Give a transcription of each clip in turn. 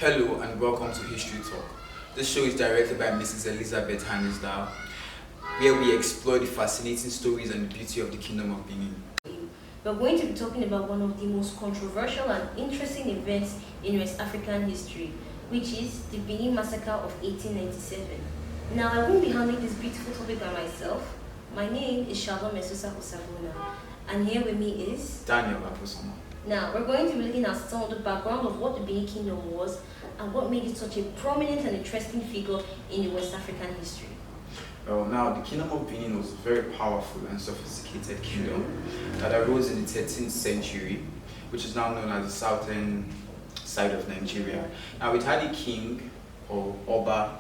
Hello and welcome to History Talk. This show is directed by Mrs. Elizabeth Hanisdal, where we explore the fascinating stories and the beauty of the Kingdom of Benin. We're going to be talking about one of the most controversial and interesting events in West African history, which is the Benin Massacre of 1897. Now, I won't be handling this beautiful topic by myself. My name is Shalom Mesusa Osabona, and here with me is Daniel Apusama. Now, we're going to be looking at some of the background of what the Benin Kingdom was and what made it such a prominent and interesting figure in the West African history. Well, now, the Kingdom of Benin was a very powerful and sophisticated kingdom that arose in the 13th century, which is now known as the southern side of Nigeria. Now, it had a king, or Oba,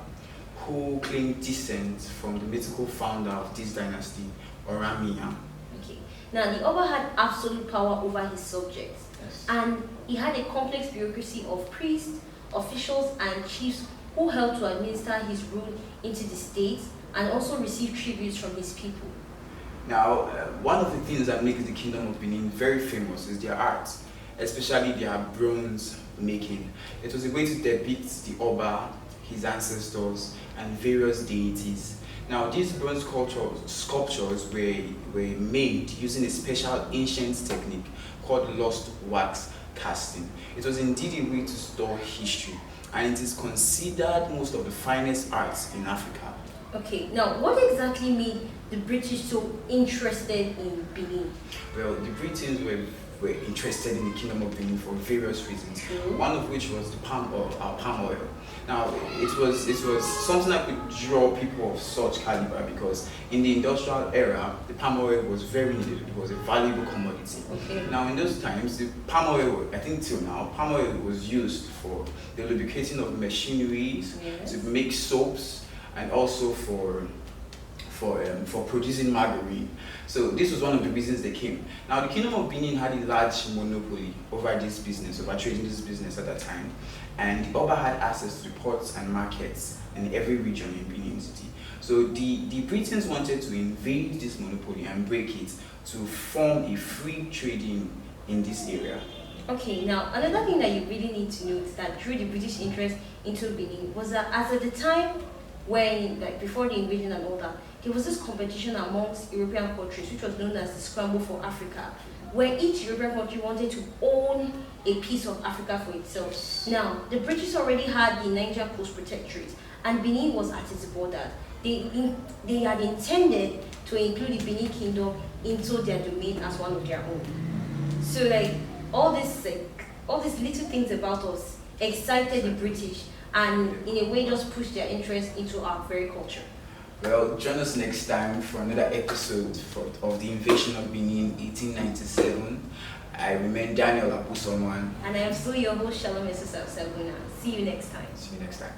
who claimed descent from the mythical founder of this dynasty, Oramiya. Okay. Now, the Oba had absolute power over his subjects, and he had a complex bureaucracy of priests, officials, and chiefs who helped to administer his rule into the state and also receive tributes from his people. Now, one of the things that makes the Kingdom of Benin very famous is their art, especially their bronze making. It was a way to depict the Oba, his ancestors, and various deities. Now, these bronze sculptures were made using a special ancient technique called lost wax casting. It was indeed a way to store history, and it is considered most of the finest arts in Africa. Okay, now what exactly made the British so interested in Benin? Well, the Britons were interested in the Kingdom of Benin for various reasons. One of which was the palm oil. Now, it was something that could draw people of such caliber because in the industrial era, the palm oil was very needed. It was a valuable commodity. Okay. Now, in those times, the palm oil, I think till now, palm oil was used for the lubricating of machineries, to make soaps, and also for producing margarine. So this was one of the reasons they came. Now, the Kingdom of Benin had a large monopoly over this business, over trading this business at that time, and the Oba had access to the ports and markets in every region in Benin City. So the Britons wanted to invade this monopoly and break it to form a free trading in this area. Okay, now another thing that you really need to know is that through the British interest into Benin was that as at the time when, like before the invasion and all that, there was this competition amongst European countries, which was known as the Scramble for Africa, where each European country wanted to own a piece of Africa for itself. Now, the British already had the Niger Coast Protectorate, and Benin was at its border. They had intended to include the Benin Kingdom into their domain as one of their own. So, all these little things about us excited the British, and in a way just pushed their interest into our very culture. Well, join us next time for another episode of the invasion of Benin 1897. I remain Daniel Apusoman. And I am still your host, Shalom Esusa Sabuna. See you next time. See you next time.